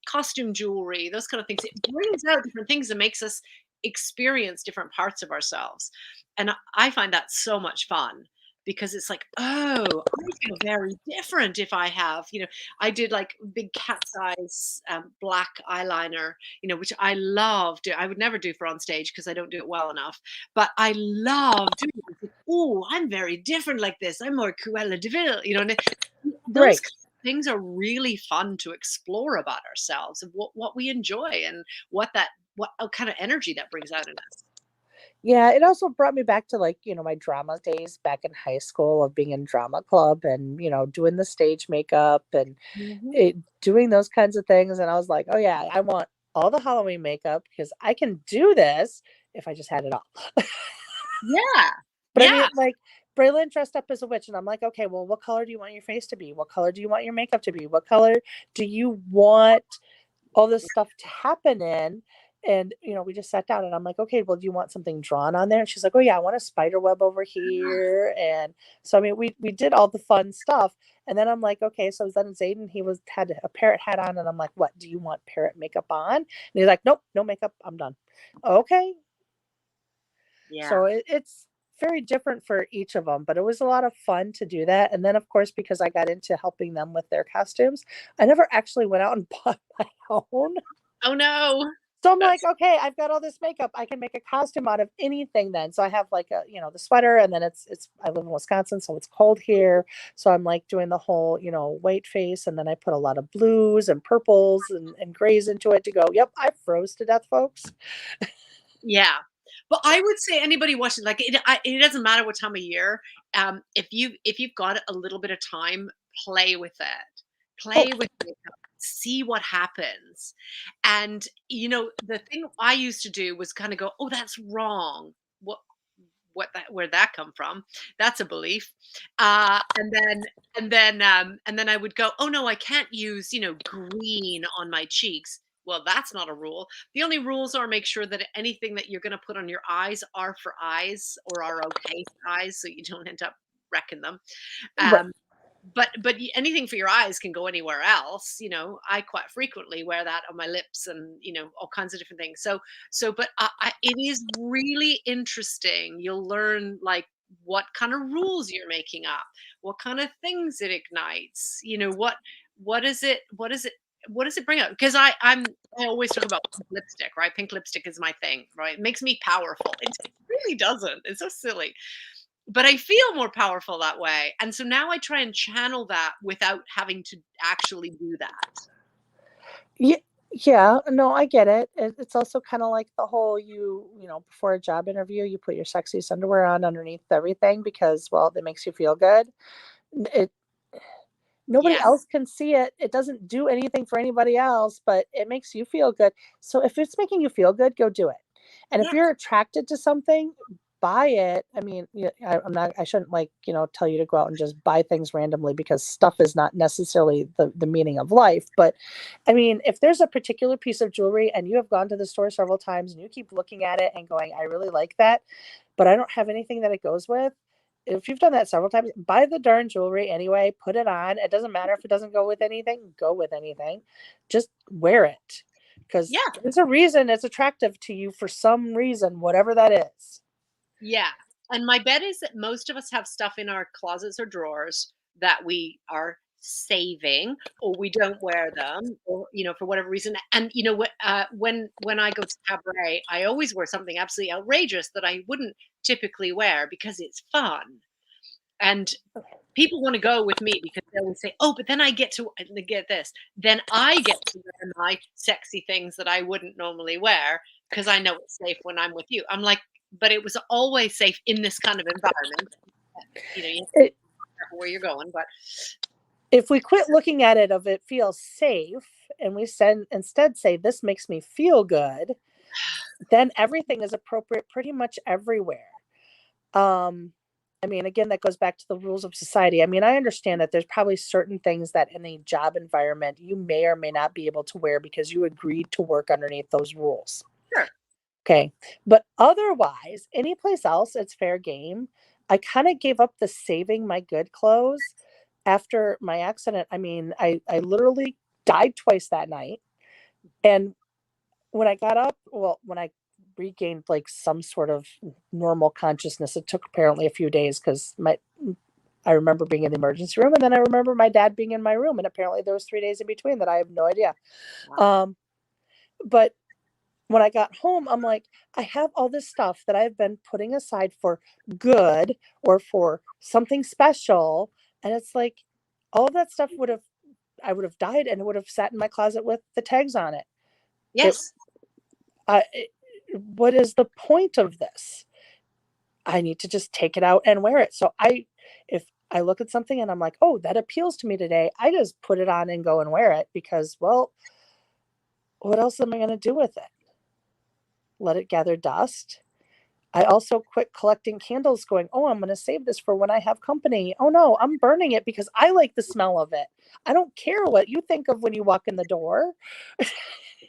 costume jewelry, those kind of things. It brings out different things and makes us experience different parts of ourselves, and I find that so much fun, because it's like, oh, I feel very different if I have, I did like big cat's eyes, black eyeliner, which I love. I would never do for on stage because I don't do it well enough. But I love doing it. Oh, I'm very different like this. I'm more Cruella de Vil, and those right. kind of things are really fun to explore about ourselves, and what we enjoy, and what kind of energy that brings out in us. Yeah, it also brought me back to like, my drama days back in high school of being in drama club and, doing the stage makeup and Mhm. doing those kinds of things. And I was like, oh yeah, I want all the Halloween makeup because I can do this if I just had it all. Yeah. But I Yeah. mean, like, Braylon dressed up as a witch, and I'm like, okay, well, what color do you want your face to be? What color do you want your makeup to be? What color do you want all this stuff to happen in? And, we just sat down and I'm like, okay, well, do you want something drawn on there? And she's like, oh yeah, I want a spider web over here. And so, I mean, we did all the fun stuff. And then I'm like, okay, so then Zayden, had a parrot hat on. And I'm like, what, do you want parrot makeup on? And he's like, nope, no makeup. I'm done. Okay. Yeah. So it's very different for each of them, but it was a lot of fun to do that. And then, of course, because I got into helping them with their costumes, I never actually went out and bought my own. Oh no. So I'm like, That's okay, I've got all this makeup. I can make a costume out of anything then. So I have like the sweater, and then I live in Wisconsin, so it's cold here. So I'm like doing the whole, white face, and then I put a lot of blues and purples and grays into it to go, yep, I froze to death, folks. yeah. But I would say anybody watching, like it doesn't matter what time of year. If you've got a little bit of time, play with it. Oh, Play with makeup. See what happens. And the thing I used to do was kind of go, "Oh, that's wrong. What where'd that come from? That's a belief." And then I would go, "Oh no, I can't use, green on my cheeks." Well, that's not a rule. The only rules are make sure that anything that you're going to put on your eyes are for eyes or are okay for eyes, so you don't end up wrecking them. right. Um, anything for your eyes can go anywhere else. I quite frequently wear that on my lips and all kinds of different things. But it is really interesting. You'll learn like what kind of rules you're making up, what kind of things it ignites. What is it? What does it bring up? Because I always talk about pink lipstick, right? Pink lipstick is my thing, right? It makes me powerful. It really doesn't. It's so silly, but I feel more powerful that way. And so now I try and channel that without having to actually do that. Yeah, yeah, no, I get it. It's also kind of like the whole before a job interview, you put your sexiest underwear on underneath everything because, well, it makes you feel good. It Nobody Yes. else can see it. It doesn't do anything for anybody else, but it makes you feel good. So if it's making you feel good, go do it. And if Yes. you're attracted to something, buy it. I mean, I shouldn't tell you to go out and just buy things randomly because stuff is not necessarily the meaning of life. But I mean, if there's a particular piece of jewelry and you have gone to the store several times and you keep looking at it and going, I really like that, but I don't have anything that it goes with. If you've done that several times, buy the darn jewelry anyway, put it on. It doesn't matter if it doesn't go with anything, go with anything. Just wear it because Yeah. there's a reason it's attractive to you for some reason, whatever that is. Yeah. And my bet is that most of us have stuff in our closets or drawers that we are saving or we don't wear them or for whatever reason. And when I go to Cabaret, I always wear something absolutely outrageous that I wouldn't typically wear because it's fun. And people want to go with me because they always say, "Oh, but then I get to get this. Then I get to wear my sexy things that I wouldn't normally wear because I know it's safe when I'm with you." I'm like, "But it was always safe in this kind of environment." You have to It, be careful where you're going, but if we quit looking at it of it feels safe and we instead say this makes me feel good, then everything is appropriate pretty much everywhere. Um, I mean, again, that goes back to the rules of society. I mean, I understand that there's probably certain things that in a job environment you may or may not be able to wear because you agreed to work underneath those rules. sure. Okay. But otherwise, any place else, it's fair game. I kind of gave up the saving my good clothes after my accident. I mean, I literally died twice that night. And when I got up, well, when I regained like some sort of normal consciousness, it took apparently a few days because I remember being in the emergency room, and then I remember my dad being in my room, and apparently there was 3 days in between that I have no idea. Wow. Um, but when I got home, I'm like, I have all this stuff that I've been putting aside for good or for something special, and it's like all of that stuff I would have died and it would have sat in my closet with the tags on it. It Yes. it what is the point of this? I need to just take it out and wear it. So if I look at something and I'm like, "Oh, that appeals to me today," I just put it on and go and wear it because, well, what else am I gonna do with it? Let it gather dust? I also quit collecting candles going, "Oh, I'm gonna save this for when I have company." Oh no, I'm burning it because I like the smell of it. I don't care what you think of when you walk in the door.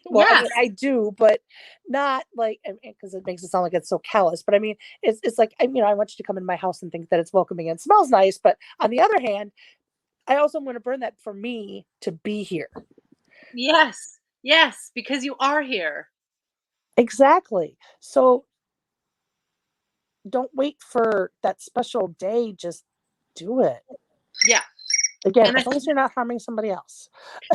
Well, I mean, Yes. I do, but not like, because it makes it sound like it's so callous. But I mean, it's like, I want you to come in my house and think that it's welcoming and smells nice. But on the other hand, I also want to burn that for me to be here. Yes. Yes. Because you are here. Exactly. So don't wait for that special day. Just do it. Yeah. Again, And I as long think as you're not harming somebody else.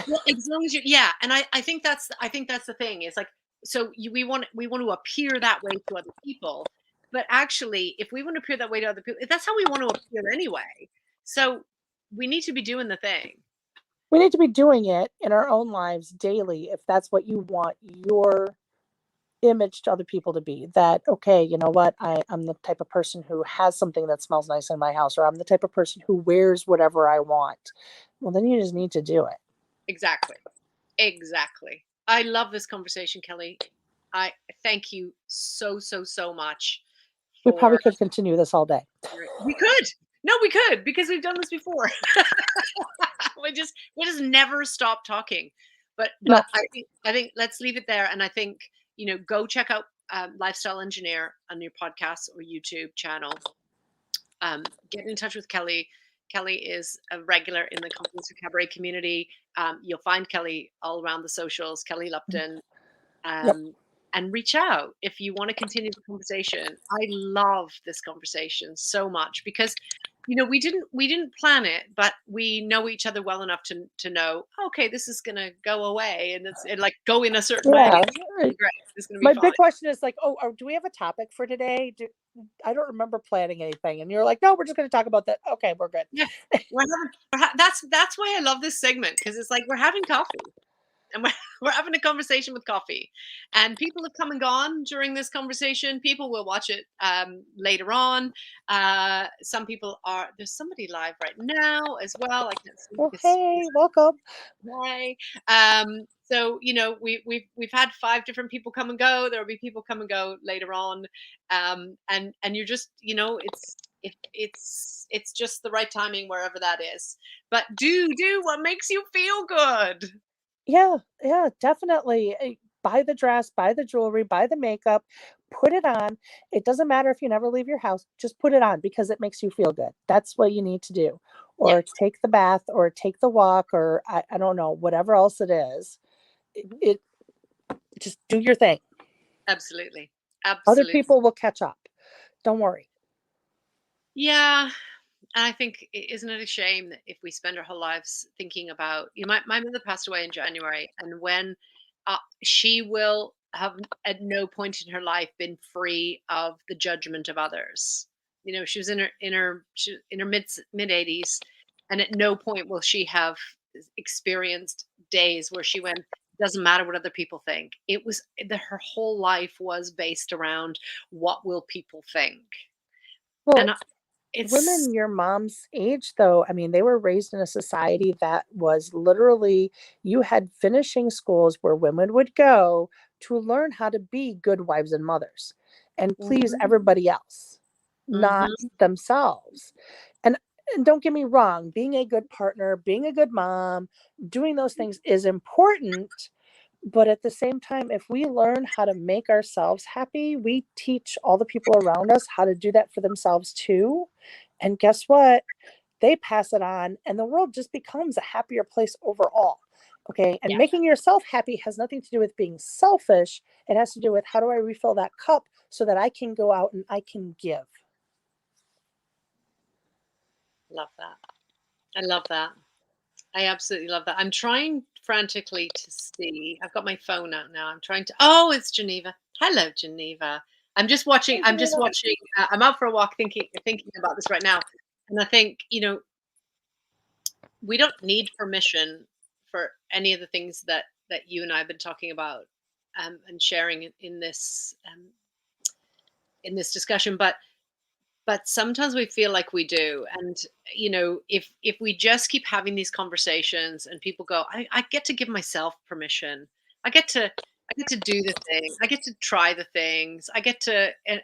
well, as long as you yeah, and I think that's the thing is like so we want to appear that way to other people, but actually if we want to appear that way to other people, that's how we want to appear anyway. So we need to be doing the thing. We need to be doing it in our own lives daily if that's what you want your image to other people to be. That, okay, you know what? I'm the type of person who has something that smells nice in my house, or I'm the type of person who wears whatever I want. Well, then you just need to do it. Exactly. Exactly. I love this conversation, Kelly. I thank you so so so much We probably for could continue this all day. we could. No, we could because we've done this before. We just never stop talking. But No. I think let's leave it there. And I think go check out Lifestyle Engineer on your podcast or YouTube channel. Get in touch with Kelly. Kelly is a regular in the Compliments of Cabaret community. You'll find Kelly all around the socials. Kelly Lupton. Yep. Um, and reach out if you want to continue the conversation. I love this conversation so much because we didn't plan it, but we know each other well enough to know, okay, this is gonna go away and it like go in a certain way. Yeah. Great. It's gonna be My fine. big question is like, oh, do we have a topic for today? I don't remember planning anything. And you're like, no, we're just going to talk about that. Okay, we're good. Yeah. That's why I love this segment because it's like we're having coffee and we're having a conversation with coffee, and people have come and gone during this conversation. People will watch it later on. Some people are there's somebody live right now as well. I can't see Well, because hey, welcome. Hi. So we've had 5 different people come and go. There will be people come and go later on, and you're just it's just the right timing wherever that is. But do what makes you feel good. Yeah, yeah, definitely. Buy the dress, buy the jewelry, buy the makeup, put it on. It doesn't matter if you never leave your house, just put it on because it makes you feel good. That's what you need to do. Yeah. Or take the bath or take the walk or I don't know, whatever else it is. Mhm. It just do your thing. Absolutely. Other Absolutely. people will catch up. Don't worry. Yeah. And I think isn't it a shame that if we spend our whole lives thinking about my mother passed away in January, and when she will have at no point in her life been free of the judgment of others. She was in her mid 80s, and at no point will she have experienced days where she went. Doesn't matter what other people think. It was her whole life was based around what will people think, Well, and women it's your mom's age, though, I mean, they were raised in a society that was literally you had finishing schools where women would go to learn how to be good wives and mothers and please Mhm. everybody else, not Mhm. themselves. And, and don't get me wrong, being a good partner, being a good mom, doing those things is important. But at the same time, if we learn how to make ourselves happy, we teach all the people around us how to do that for themselves too. And guess what? They pass it on, and the world just becomes a happier place overall. Okay. And Yeah, making yourself happy has nothing to do with being selfish. It has to do with how do I refill that cup so that I can go out and I can give. love that. I love that. I absolutely love that. I'm trying frantically to see. I've got my phone out now. I'm trying to. Oh, it's Geneva. Hello, Geneva. I'm just watching. Hey, I'm just Geneva. watching. I'm out for a walk, thinking about this right now, and I think we don't need permission for any of the things that you and I have been talking about and sharing in this discussion, but sometimes we feel like we do. And if we just keep having these conversations and people go, I get to give myself permission. I get to do the thing. I get to try the things. I get to and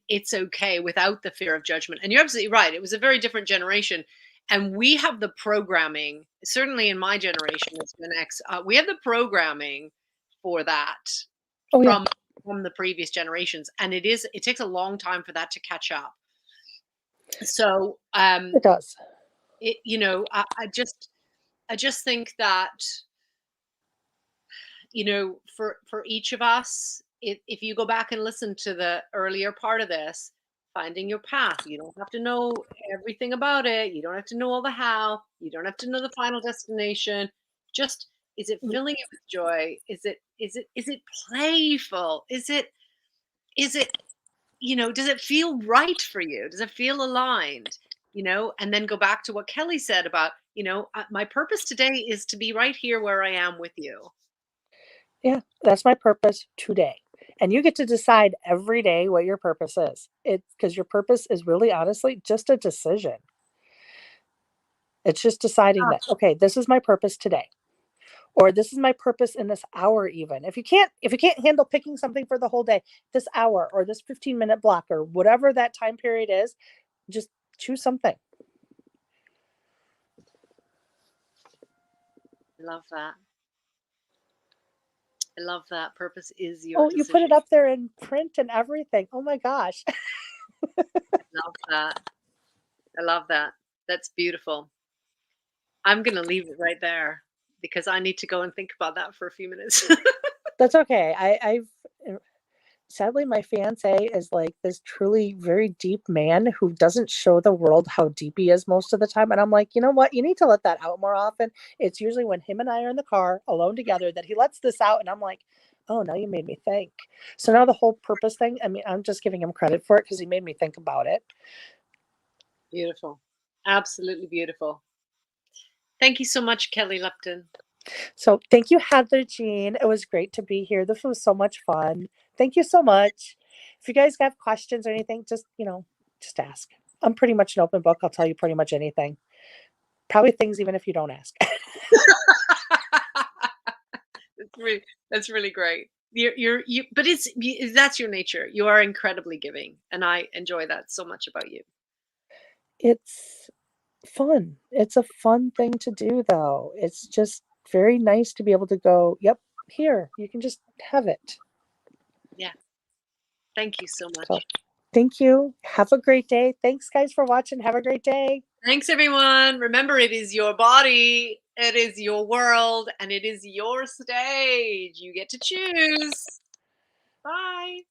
it's okay without the fear of judgment. And you're absolutely right. It was a very different generation. And we have the programming, certainly in my generation as Gen X, we have the programming for that Oh yeah, from from the previous generations, and it takes a long time for that to catch up. So, it does. I just think that, for each of us, if you go back and listen to the earlier part of this, finding your path, you don't have to know everything about it. You don't have to know all the how. You don't have to know the final destination. Just, is it Y- filling you with joy? Is it playful? Is it does it feel right for you? Does it feel aligned? And then go back to what Kelly said about, my purpose today is to be right here where I am with you. Yeah, that's my purpose today. And you get to decide every day what your purpose is. It's because your purpose is really honestly just a decision. It's just deciding that, okay, this is my purpose today. Or this is my purpose in this hour even. If you can't handle picking something for the whole day, this hour or this 15-minute block or whatever that time period is, just choose something. I love that. I love that. Purpose is your Oh, you put it decision. up there in print and everything. Oh my gosh. Love that. I love that. That's beautiful. I'm gonna leave it right there because I need to go and think about that for a few minutes. That's okay. Sadly, my fiance is like this truly very deep man who doesn't show the world how deep he is most of the time. And I'm like, you know what? You need to let that out more often. It's usually when him and I are in the car alone together that he lets this out. And I'm like, oh, now you made me think. So now the whole purpose thing, I mean, I'm just giving him credit for it because he made me think about it. Beautiful. Absolutely beautiful. Thank you so much, Kelly Lupton. So thank you, Heather Jean. It was great to be here. This was so much fun. Thank you so much. If you guys have questions or anything, just ask. I'm pretty much an open book. I'll tell you pretty much anything. Probably things even if you don't ask. That's really great. But that's your nature. You are incredibly giving, and I enjoy that so much about you. It's fun. It's a fun thing to do, though. It's just very nice to be able to go, yep, here. You can just have it. Yeah. Thank you so So much. thank you. Have a great day. Thanks, guys, for watching. Have a great day. Thanks, everyone. Remember, it is your body, it is your world, and it is your stage. You get to choose. Bye.